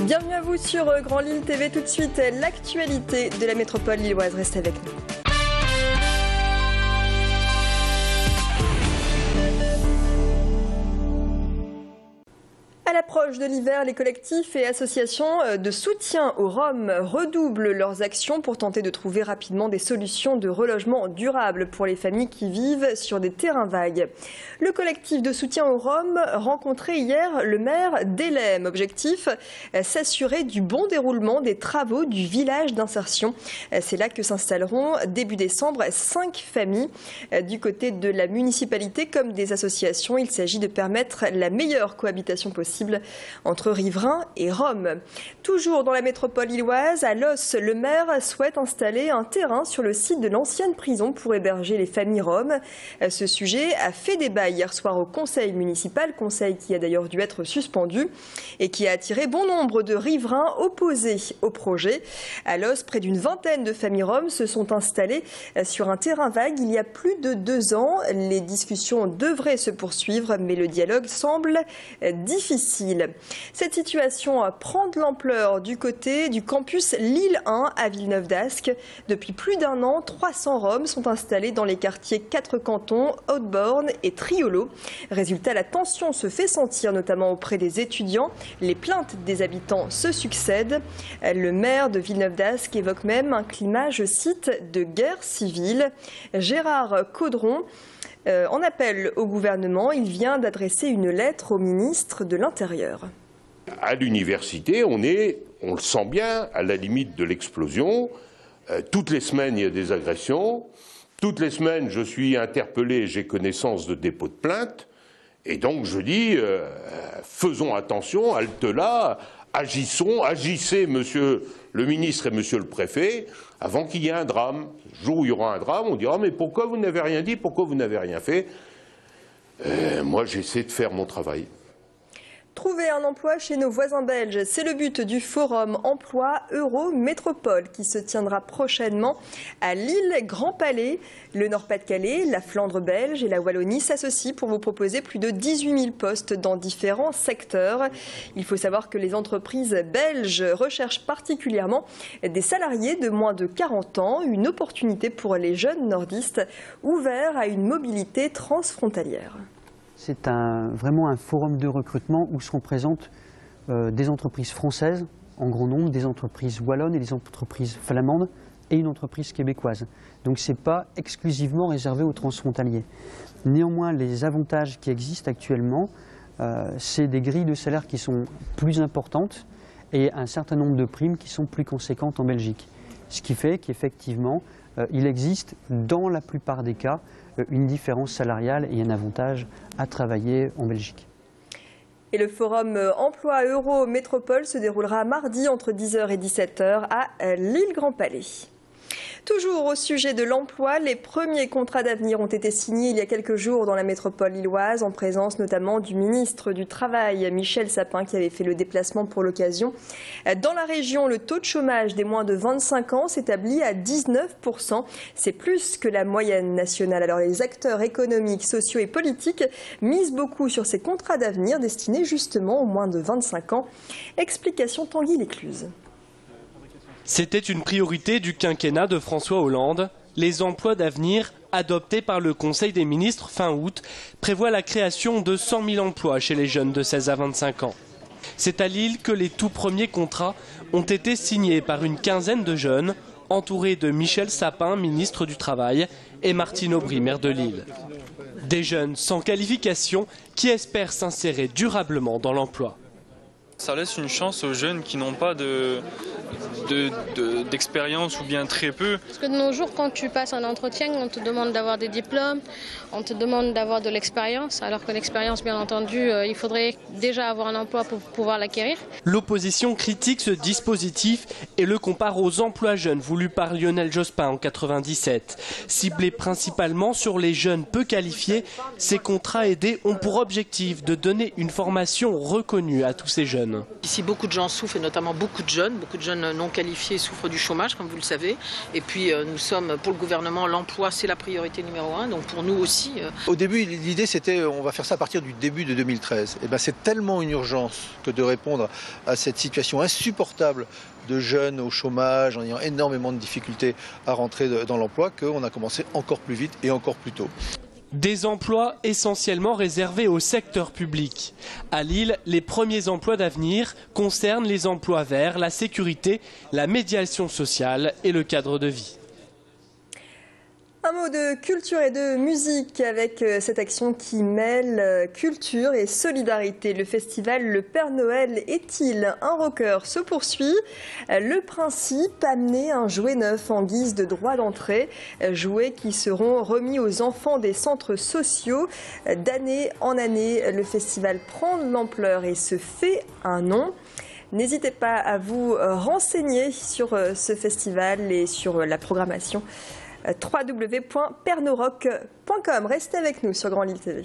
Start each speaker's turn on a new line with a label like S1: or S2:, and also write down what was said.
S1: Bienvenue à vous sur Grand Lille TV. Tout de suite, l'actualité de la métropole lilloise. Restez avec nous. À l'approche de l'hiver, les collectifs et associations de soutien aux Roms redoublent leurs actions pour tenter de trouver rapidement des solutions de relogement durable pour les familles qui vivent sur des terrains vagues. Le collectif de soutien aux Roms rencontrait hier le maire d'Élem. Objectif, s'assurer du bon déroulement des travaux du village d'insertion. C'est là que s'installeront début décembre 5 familles. Du côté de la municipalité comme des associations, il s'agit de permettre la meilleure cohabitation possible entre riverains et Roms. Toujours dans la métropole lilloise, à Los, le maire souhaite installer un terrain sur le site de l'ancienne prison pour héberger les familles roms. Ce sujet a fait débat hier soir au conseil municipal, conseil qui a d'ailleurs dû être suspendu et qui a attiré bon nombre de riverains opposés au projet. À Los, près d'une vingtaine de familles roms se sont installées sur un terrain vague il y a plus de 2 ans. Les discussions devraient se poursuivre, mais le dialogue semble difficile. Cette situation prend de l'ampleur du côté du campus Lille 1 à Villeneuve-d'Ascq. Depuis plus d'1 an, 300 Roms sont installés dans les quartiers 4 cantons, Haute-Borne et Triolo. Résultat, la tension se fait sentir notamment auprès des étudiants. Les plaintes des habitants se succèdent. Le maire de Villeneuve-d'Ascq évoque même un climat, je cite, de guerre civile. Gérard Caudron en appel au gouvernement, il vient d'adresser une lettre au ministre de l'Intérieur.
S2: À l'université, on le sent bien, à la limite de l'explosion. Toutes les semaines, il y a des agressions. Toutes les semaines, je suis interpellé et j'ai connaissance de dépôts de plainte. Et donc, je dis, faisons attention, halte là, agissez, monsieur le ministre et monsieur le préfet, avant qu'il y ait un drame. Le jour où il y aura un drame, on dira « mais pourquoi vous n'avez rien dit, pourquoi vous n'avez rien fait ?» Moi, j'essaie de faire mon travail.
S1: Trouver un emploi chez nos voisins belges, c'est le but du forum Emploi Euro Métropole qui se tiendra prochainement à Lille Grand Palais. Le Nord-Pas-de-Calais, la Flandre belge et la Wallonie s'associent pour vous proposer plus de 18 000 postes dans différents secteurs. Il faut savoir que les entreprises belges recherchent particulièrement des salariés de moins de 40 ans, une opportunité pour les jeunes nordistes ouverts à une mobilité transfrontalière.
S3: C'est vraiment un forum de recrutement où seront présentes des entreprises françaises en grand nombre, des entreprises wallonnes et des entreprises flamandes et une entreprise québécoise. Donc ce n'est pas exclusivement réservé aux transfrontaliers. Néanmoins, les avantages qui existent actuellement, c'est des grilles de salaire qui sont plus importantes et un certain nombre de primes qui sont plus conséquentes en Belgique. Ce qui fait qu'effectivement, il existe dans la plupart des cas une différence salariale et un avantage à travailler en Belgique.
S1: Et le forum Emploi Euro Métropole se déroulera mardi entre 10h et 17h à Lille Grand Palais. Toujours au sujet de l'emploi, les premiers contrats d'avenir ont été signés il y a quelques jours dans la métropole lilloise, en présence notamment du ministre du Travail, Michel Sapin, qui avait fait le déplacement pour l'occasion. Dans la région, le taux de chômage des moins de 25 ans s'établit à 19%. C'est plus que la moyenne nationale. Alors les acteurs économiques, sociaux et politiques misent beaucoup sur ces contrats d'avenir destinés justement aux moins de 25 ans. Explication Tanguy Lécluse.
S4: C'était une priorité du quinquennat de François Hollande. Les emplois d'avenir, adoptés par le Conseil des ministres fin août, prévoient la création de 100 000 emplois chez les jeunes de 16 à 25 ans. C'est à Lille que les tout premiers contrats ont été signés par une quinzaine de jeunes, entourés de Michel Sapin, ministre du Travail, et Martine Aubry, maire de Lille. Des jeunes sans qualification qui espèrent s'insérer durablement dans l'emploi.
S5: Ça laisse une chance aux jeunes qui n'ont pas d'expérience ou bien très peu.
S6: Parce que de nos jours, quand tu passes un entretien, on te demande d'avoir des diplômes, on te demande d'avoir de l'expérience, alors que l'expérience, bien entendu, il faudrait déjà avoir un emploi pour pouvoir l'acquérir.
S4: L'opposition critique ce dispositif et le compare aux emplois jeunes voulus par Lionel Jospin en 1997. Ciblés principalement sur les jeunes peu qualifiés, ces contrats aidés ont pour objectif de donner une formation reconnue à tous ces jeunes. jeunes.
S7: Ici, beaucoup de gens souffrent, et notamment beaucoup de jeunes non qualifiés souffrent du chômage, comme vous le savez. Et puis, nous sommes, pour le gouvernement, l'emploi, c'est la priorité numéro 1, donc pour nous aussi.
S8: Au début, l'idée, c'était on va faire ça à partir du début de 2013. Et c'est tellement une urgence que de répondre à cette situation insupportable de jeunes au chômage, en ayant énormément de difficultés à rentrer dans l'emploi, qu'on a commencé encore plus vite et encore plus tôt.
S4: Des emplois essentiellement réservés au secteur public. À Lille, les premiers emplois d'avenir concernent les emplois verts, la sécurité, la médiation sociale et le cadre de vie.
S1: Un mot de culture et de musique avec cette action qui mêle culture et solidarité. Le festival Le Père Noël est-il un rocker se poursuit. Le principe, amener un jouet neuf en guise de droit d'entrée. Jouets qui seront remis aux enfants des centres sociaux. D'année en année, le festival prend de l'ampleur et se fait un nom. N'hésitez pas à vous renseigner sur ce festival et sur la programmation. www.pernorock.com. Restez avec nous sur Grand Lille TV.